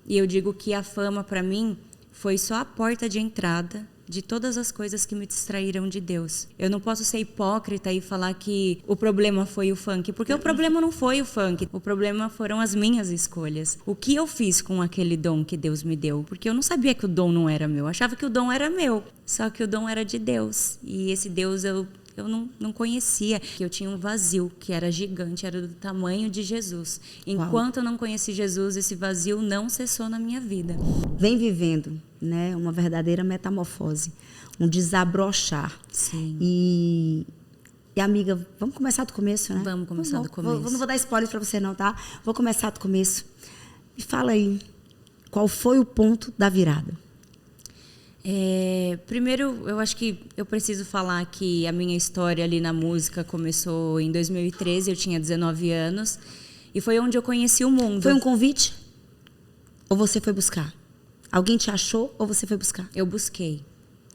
E eu digo que a fama, para mim, foi só a porta de entrada de todas as coisas que me distraíram de Deus. Eu não posso ser hipócrita e falar que o problema foi o funk, porque o problema não foi o funk, o problema foram as minhas escolhas. O que eu fiz com aquele dom que Deus me deu? Porque eu não sabia que o dom não era meu, eu achava que o dom era meu, só que o dom era de Deus. E esse Deus eu não conhecia, que eu tinha um vazio que era gigante, era do tamanho de Jesus. Enquanto eu não conheci Jesus, esse vazio não cessou na minha vida. Vem vivendo, né, uma verdadeira metamorfose, um desabrochar. Sim. E amiga, vamos começar do começo, né? Vamos começar do começo. Não vou dar spoiler para você não, tá? Vou começar do começo. Me fala aí, qual foi o ponto da virada? Primeiro, eu acho que eu preciso falar que a minha história ali na música começou em 2013, eu tinha 19 anos, e foi onde eu conheci o mundo. Foi um convite? Ou você foi buscar? Alguém te achou ou você foi buscar? Eu busquei,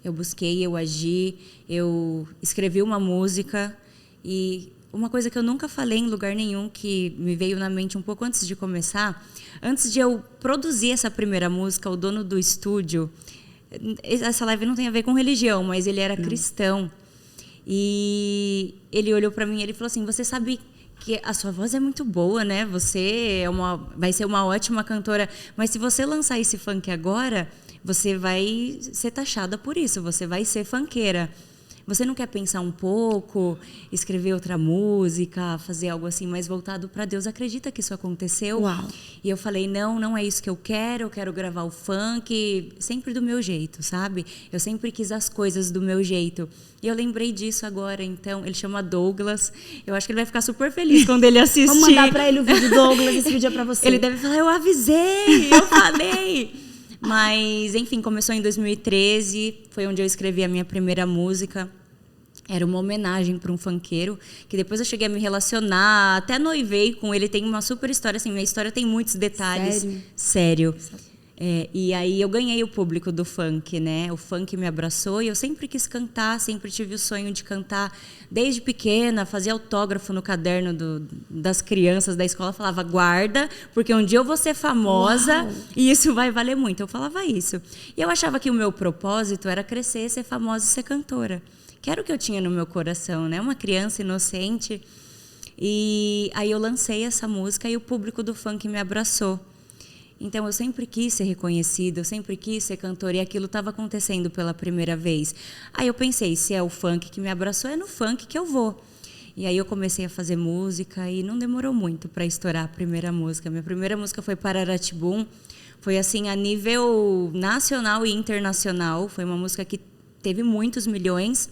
eu agi, eu escrevi uma música, e uma coisa que eu nunca falei em lugar nenhum, que me veio na mente um pouco antes de começar, antes de eu produzir essa primeira música, o dono do estúdio, essa live não tem a ver com religião, mas ele era cristão. E ele olhou para mim e ele falou assim: você sabe que a sua voz é muito boa, né? Você vai ser uma ótima cantora, mas se você lançar esse funk agora, você vai ser taxada por isso, você vai ser funkeira. Você não quer pensar um pouco, escrever outra música, fazer algo assim mais voltado para Deus? Acredita que isso aconteceu? Uau. E eu falei, não é isso que eu quero gravar o funk sempre do meu jeito, sabe? Eu sempre quis as coisas do meu jeito. E eu lembrei disso agora, então, ele chama Douglas, eu acho que ele vai ficar super feliz quando ele assistir. Vamos mandar para ele o vídeo, Douglas, esse vídeo é para você. Ele deve falar, eu avisei, eu falei. Mas, enfim, começou em 2013, foi onde eu escrevi a minha primeira música. Era uma homenagem para um funkeiro, que depois eu cheguei a me relacionar, até noivei com ele, tem uma super história, assim, minha história tem muitos detalhes. Sério. E aí eu ganhei o público do funk, né? O funk me abraçou e eu sempre quis cantar, sempre tive o sonho de cantar. Desde pequena, fazia autógrafo no caderno das crianças da escola, falava, guarda, porque um dia eu vou ser famosa. Uau. E isso vai valer muito. Eu falava isso. E eu achava que o meu propósito era crescer, ser famosa e ser cantora. Que era o que eu tinha no meu coração, né? Uma criança inocente. E aí eu lancei essa música e o público do funk me abraçou. Então, eu sempre quis ser reconhecida, eu sempre quis ser cantora, e aquilo estava acontecendo pela primeira vez. Aí eu pensei, se é o funk que me abraçou, é no funk que eu vou. E aí eu comecei a fazer música e não demorou muito para estourar a primeira música. Minha primeira música foi Pararatibum, foi assim a nível nacional e internacional. Foi uma música que teve muitos milhões,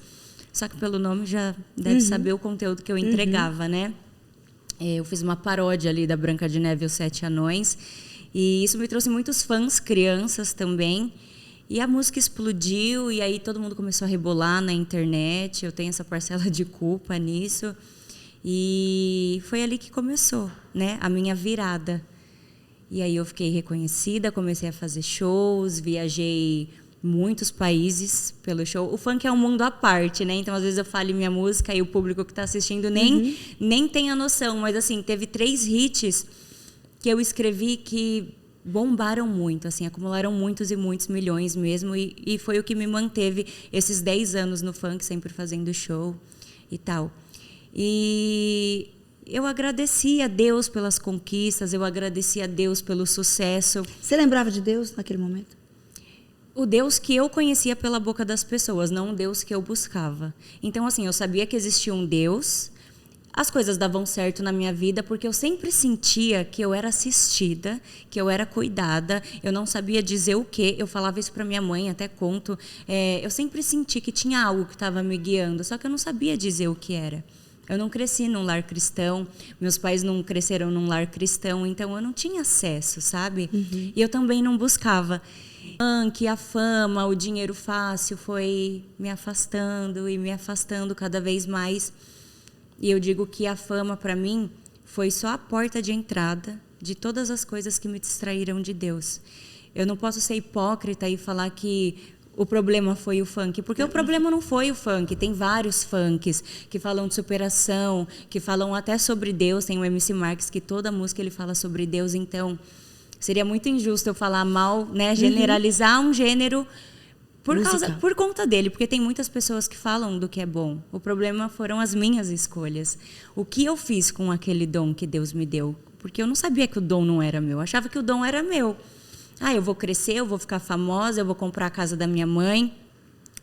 só que pelo nome já deve saber o conteúdo que eu entregava, né? Eu fiz uma paródia ali da Branca de Neve e os Sete Anões. E isso me trouxe muitos fãs, crianças também. E a música explodiu e aí todo mundo começou a rebolar na internet. Eu tenho essa parcela de culpa nisso. E foi ali que começou, né, a minha virada. E aí eu fiquei reconhecida, comecei a fazer shows, viajei muitos países pelo show. O funk é um mundo à parte, né? Então, às vezes eu falo minha música e o público que está assistindo nem tem a noção. Mas, assim, teve 3 hits que eu escrevi que bombaram muito, assim, acumularam muitos e muitos milhões mesmo. E foi o que me manteve esses 10 anos no funk, sempre fazendo show e tal. E eu agradeci a Deus pelas conquistas, eu agradeci a Deus pelo sucesso. Você lembrava de Deus naquele momento? O Deus que eu conhecia pela boca das pessoas, não o Deus que eu buscava. Então, assim, eu sabia que existia um Deus, as coisas davam certo na minha vida, porque eu sempre sentia que eu era assistida, que eu era cuidada, eu não sabia dizer o quê, eu falava isso para minha mãe, até conto, eu sempre senti que tinha algo que estava me guiando, só que eu não sabia dizer o que era. Eu não cresci num lar cristão, meus pais não cresceram num lar cristão, então eu não tinha acesso, sabe? E eu também não buscava. Que a fama, o dinheiro fácil foi me afastando e me afastando cada vez mais. E eu digo que a fama, para mim, foi só a porta de entrada de todas as coisas que me distraíram de Deus. Eu não posso ser hipócrita e falar que o problema foi o funk, porque o problema não foi o funk. Tem vários funks que falam de superação, que falam até sobre Deus. Tem o MC Marques, que toda música ele fala sobre Deus. Então, seria muito injusto eu falar mal, né? Generalizar um gênero por conta dele, porque tem muitas pessoas que falam do que é bom. O problema foram as minhas escolhas. O que eu fiz com aquele dom que Deus me deu? Porque eu não sabia que o dom não era meu. Eu achava que o dom era meu. Eu vou crescer, eu vou ficar famosa, eu vou comprar a casa da minha mãe.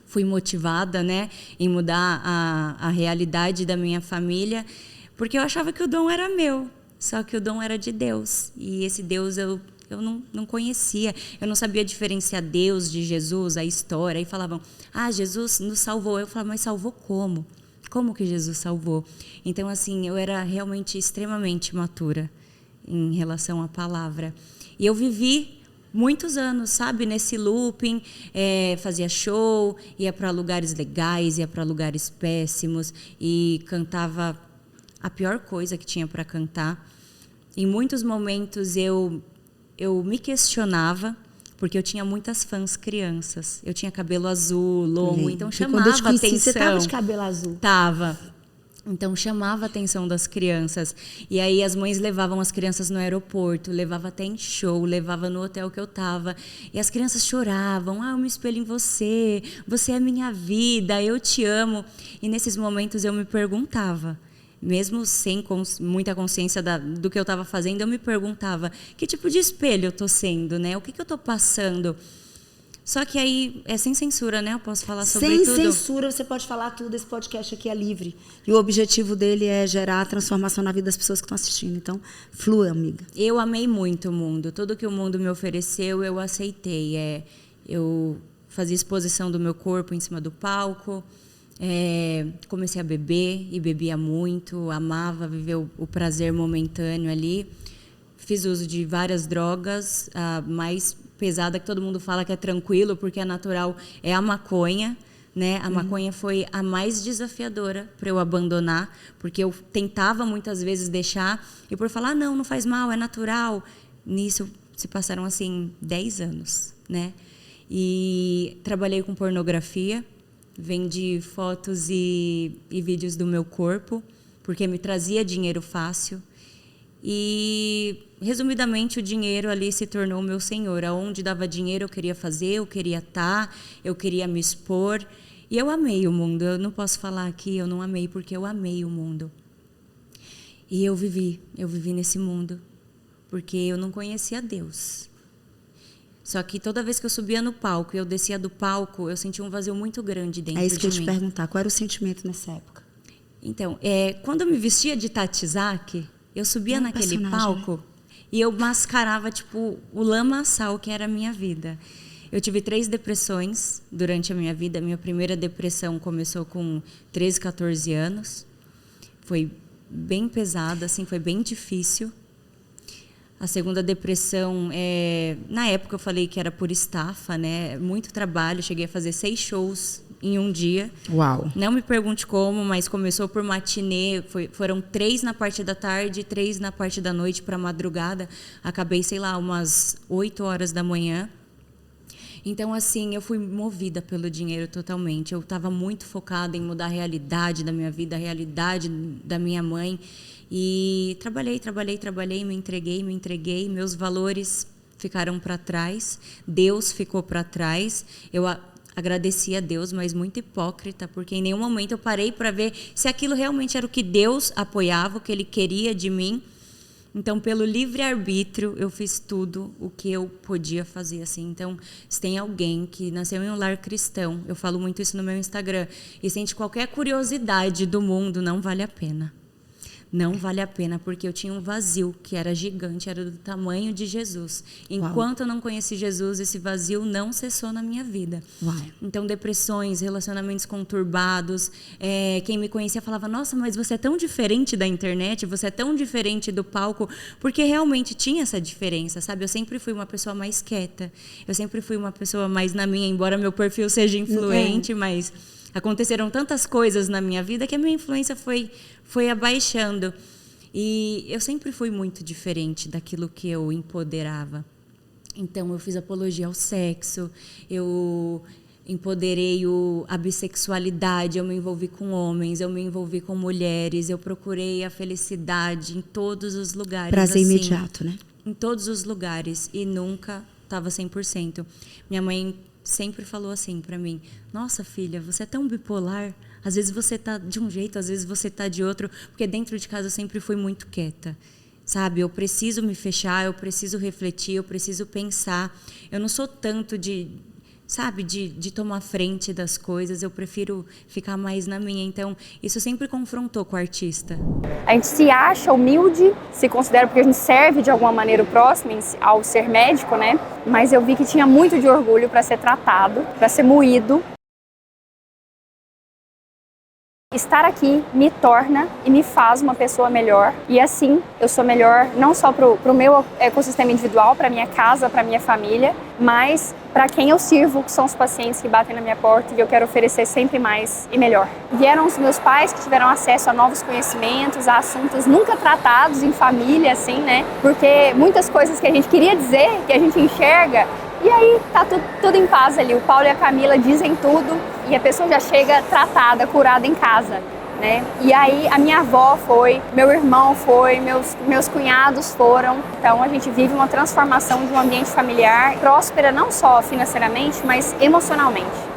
Fui motivada, né, em mudar a realidade da minha família, porque eu achava que o dom era meu. Só que o dom era de Deus. E esse Deus eu não conhecia. Eu não sabia diferenciar Deus de Jesus, a história. Aí falavam, Jesus nos salvou. Eu falava, mas salvou como? Como que Jesus salvou? Então, assim, eu era realmente extremamente imatura em relação à palavra. E eu vivi muitos anos, sabe, nesse looping, fazia show, ia para lugares legais, ia para lugares péssimos e cantava a pior coisa que tinha para cantar. Em muitos momentos eu me questionava, porque eu tinha muitas fãs crianças. Eu tinha cabelo azul, longo, então chamava atenção. Você tava de cabelo azul? Tava. Então chamava a atenção das crianças. E aí as mães levavam as crianças no aeroporto, levava até em show, levava no hotel que eu tava. E as crianças choravam, eu me espelho em você, você é minha vida, eu te amo. E nesses momentos eu me perguntava, mesmo sem muita consciência do que eu estava fazendo, eu me perguntava, que tipo de espelho eu estou sendo, né? O que eu estou passando? Só que aí é sem censura, né? Eu posso falar sobre tudo. Sem censura, você pode falar tudo. Esse podcast aqui é livre. E o objetivo dele é gerar transformação na vida das pessoas que estão assistindo. Então, flua, amiga. Eu amei muito o mundo. Tudo que o mundo me ofereceu, eu aceitei. Eu fazia exposição do meu corpo em cima do palco. Comecei a beber e bebia muito. Amava viver o prazer momentâneo ali. Fiz uso de várias drogas, mais pesada que todo mundo fala que é tranquilo, porque é natural, é a maconha, né? A maconha foi a mais desafiadora para eu abandonar, porque eu tentava muitas vezes deixar, e por falar, não faz mal, é natural. Nisso se passaram, assim, 10 anos, né? E trabalhei com pornografia, vendi fotos e vídeos do meu corpo, porque me trazia dinheiro fácil. E, resumidamente, o dinheiro ali se tornou o meu senhor. Aonde dava dinheiro eu queria fazer, eu queria estar, eu queria me expor. E eu amei o mundo. Eu não posso falar aqui, eu não amei, porque eu amei o mundo. E eu vivi nesse mundo, porque eu não conhecia Deus. Só que toda vez que eu subia no palco e eu descia do palco, eu sentia um vazio muito grande dentro de mim. É isso que eu ia te perguntar, qual era o sentimento nessa época? Então, quando eu me vestia de Tatizaki, eu subia naquele palco, né? E eu mascarava, tipo, o lamaçal que era a minha vida. Eu tive 3 depressões durante a minha vida. A minha primeira depressão começou com 13, 14 anos. Foi bem pesada, assim, foi bem difícil. A segunda depressão, na época eu falei que era por estafa, né? Muito trabalho, cheguei a fazer 6 shows em um dia. Uau! Não me pergunte como, mas começou por matinê, foram 3 na parte da tarde, 3 na parte da noite para madrugada. Acabei, sei lá, umas 8 horas da manhã. Então, assim, eu fui movida pelo dinheiro totalmente. Eu estava muito focada em mudar a realidade da minha vida, a realidade da minha mãe. E trabalhei, me entreguei. Meus valores ficaram para trás. Deus ficou para trás. Eu agradeci a Deus, mas muito hipócrita, porque em nenhum momento eu parei para ver se aquilo realmente era o que Deus apoiava, o que Ele queria de mim. Então, pelo livre-arbítrio, eu fiz tudo o que eu podia fazer, assim. Então, se tem alguém que nasceu em um lar cristão, eu falo muito isso no meu Instagram, e sente qualquer curiosidade do mundo, não vale a pena. Não vale a pena, porque eu tinha um vazio que era gigante, era do tamanho de Jesus. Enquanto eu não conheci Jesus, esse vazio não cessou na minha vida. Uau. Então, depressões, relacionamentos conturbados. Quem me conhecia falava, nossa, mas você é tão diferente da internet, você é tão diferente do palco, porque realmente tinha essa diferença, sabe? Eu sempre fui uma pessoa mais quieta, eu sempre fui uma pessoa mais na minha, embora meu perfil seja influente, mas aconteceram tantas coisas na minha vida que a minha influência foi abaixando. E eu sempre fui muito diferente daquilo que eu empoderava. Então, eu fiz apologia ao sexo, eu empoderei a bissexualidade, eu me envolvi com homens, eu me envolvi com mulheres, eu procurei a felicidade em todos os lugares. Prazer assim, imediato, né? em todos os lugares e nunca estava 100%. Minha mãe sempre falou assim para mim: nossa, filha, você é tão bipolar. Às vezes você tá de um jeito, às vezes você tá de outro. Porque dentro de casa eu sempre fui muito quieta. Sabe? Eu preciso me fechar, eu preciso refletir, eu preciso pensar. Eu não sou tanto de tomar frente das coisas. Eu prefiro ficar mais na minha. Então, isso sempre confrontou com o artista. A gente se acha humilde, se considera porque a gente serve de alguma maneira o próximo ao ser médico, né? Mas eu vi que tinha muito de orgulho para ser tratado, para ser moído. Estar aqui me torna e me faz uma pessoa melhor. E assim, eu sou melhor não só para o meu ecossistema individual, para minha casa, para minha família, mas para quem eu sirvo, que são os pacientes que batem na minha porta e eu quero oferecer sempre mais e melhor. Vieram os meus pais que tiveram acesso a novos conhecimentos, a assuntos nunca tratados em família, assim, né? Porque muitas coisas que a gente queria dizer, que a gente enxerga, e aí tá tudo em paz ali. O Paulo e a Camila dizem tudo e a pessoa já chega tratada, curada em casa, né? E aí a minha avó foi, meu irmão foi, meus cunhados foram. Então a gente vive uma transformação de um ambiente familiar próspera, não só financeiramente, mas emocionalmente.